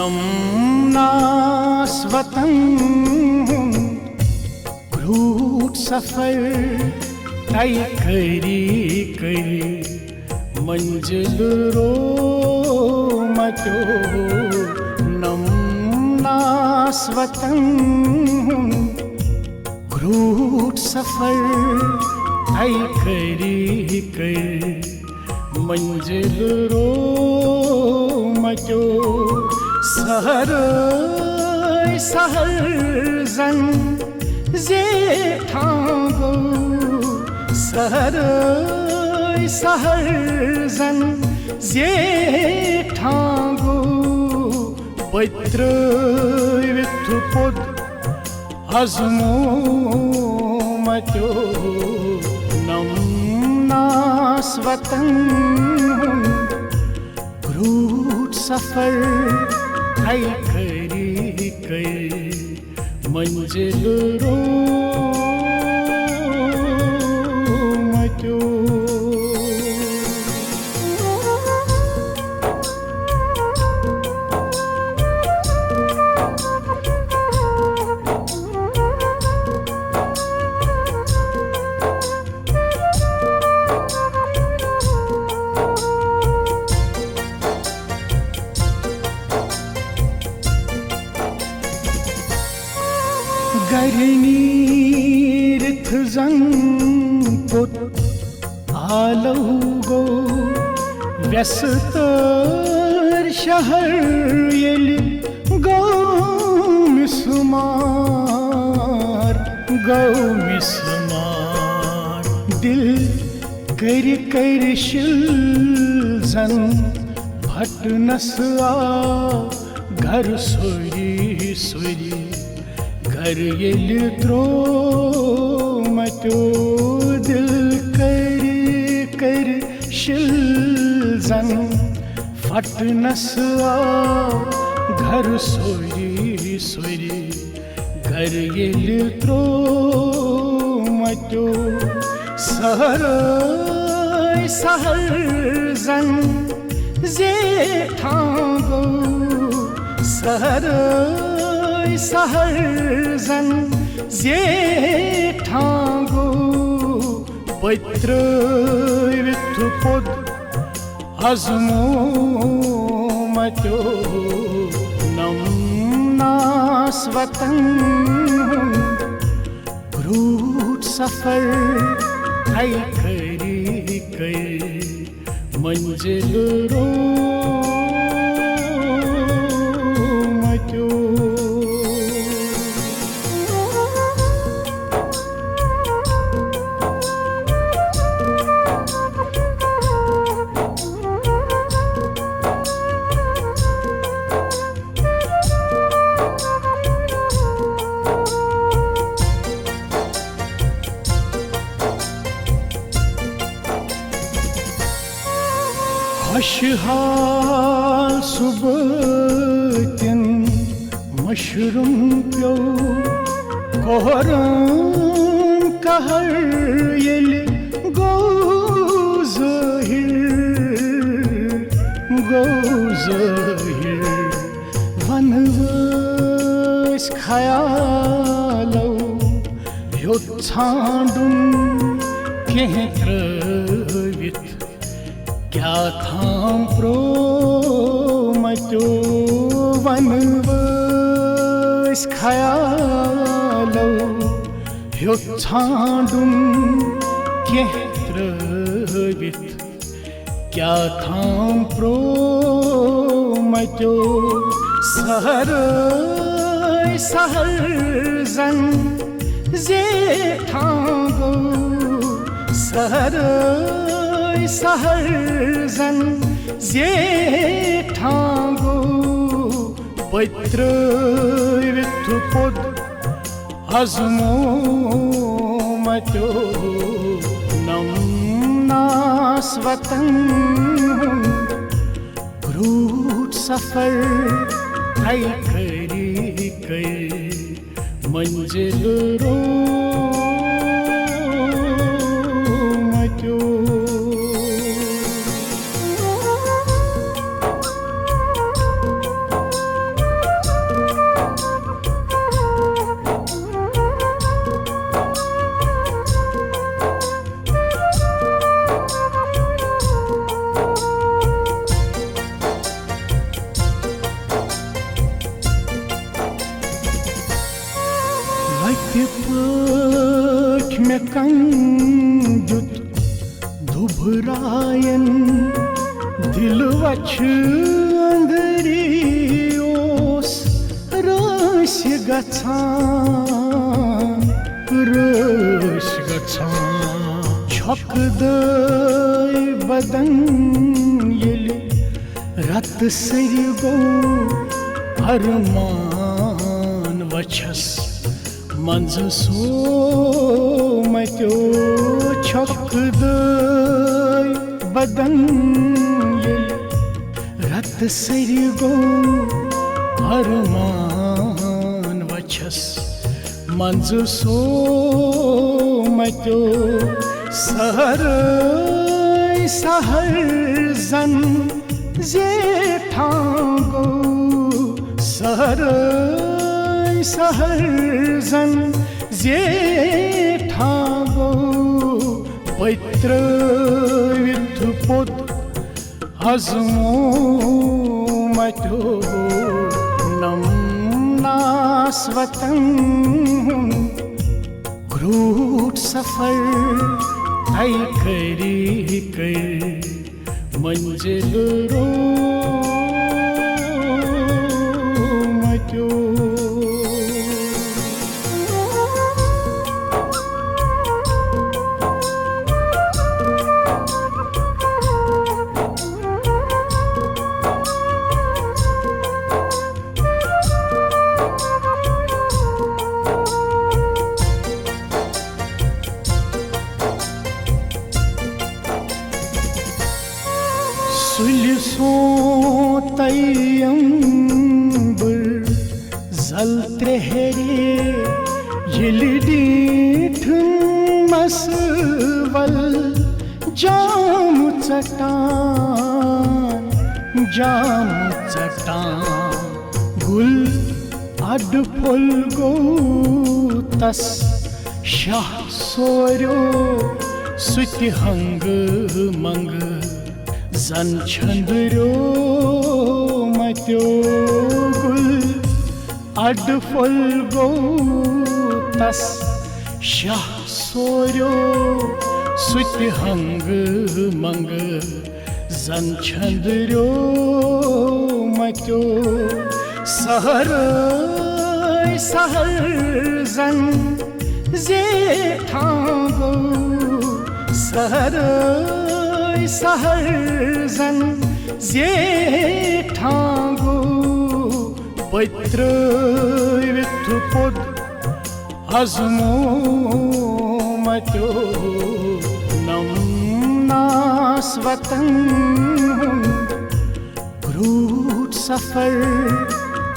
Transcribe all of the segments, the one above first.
नमनास्वतं root सफर तय करी करी मंजिल रो मचो नमनास्वतं रूट सफर तय करी करी मंजिल रो मचो सहर सहर जन जेठांगो सहर सहर जन जेठांगो पैत्र विथु पुद अजमो मचो नमनास्वतं रूट सफर तय करी करी मंजिल रो मचो गरनीरथ जंग पुत आलौ गो व्यस्तर शहर येल गौ मिसमार दिल कर कर शिल जन भटनस आ घर सोरी सोरी घर येल त्रो मचो दिल कर कर शिल जन फटनस आ घर सोरी सोरी घर येल त्रो मचो सहर सहर जन जेठांगो सहर सहर जन जेठांगो पैत्र विथु पुद अजमो मचो नमनास्वतं रूट सफर तय करी करी मंजिल रो मचो खुशहाल सुबह तिन मशरूम प्यो कोहरम कहर येल गो ज़हिर वनवस खयालो यो छांडुम केह त्रवित क्या थाम प्रो मचो वनवस खयालो यो छांडुम केह त्रवित क्या थाम प्रो मचो सहर सहर जन जेठांगो सहर सहर जन जेठांगो पैत्र विथु पुद अजमो मचो नमनास्वतं रूट सफर तय करी करी मंजिल रो मचो बयन दिल वछ अंदरी ओस रस गछान छक दई बदन येली रत सरी गो अरमान वछस मंज सो मत्यो छक दई बदन येली रत सरी गो अरमान वछस मंज सो मत्यो सहर सहर जन जेठांगो सहर सहर जन जेठांगो पैत्र विथ पोत हजमो मत्यो नमनास्वतं क्रूट सफर तय करी कर मंजिल रो मत्यो सुलसो तयंबर जल त्रेहरे यिलडीठ मसवल जाम चटान गुल अड फुल गो तस शाह सोरो सुत हंग मंग जन छंदरो मत्यो गुल अड फुल गो तस शाह सोरो सुत हंग मंग जन छंदरो मत्यो सहर सहर जन जेठांगो सहर सहर जन जेठांगो पैत्र विथ पोत हजमो मत्यो नमनास्वतं क्रूट सफर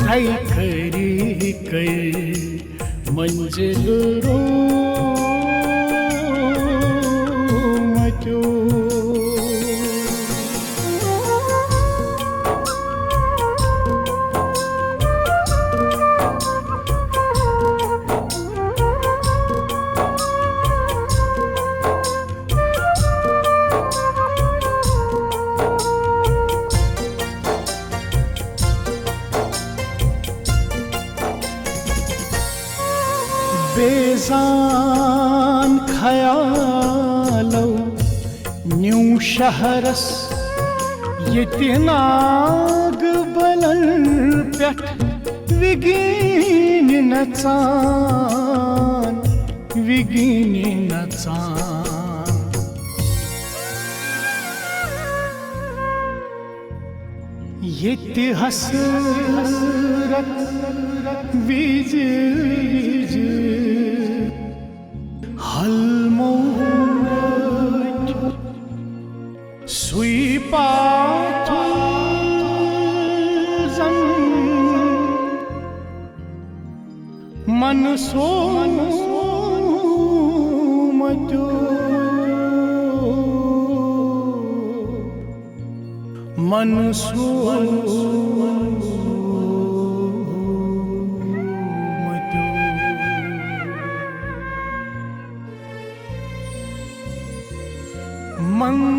तय करी कर मंजिल रो मत्यो बेजान ख्यालो न्यू शहरस ये नाग बलन पेट विगीन नचान ये हसरत विज हलमोज सुई पाथु जन मन सो मत्यो मन सो मंग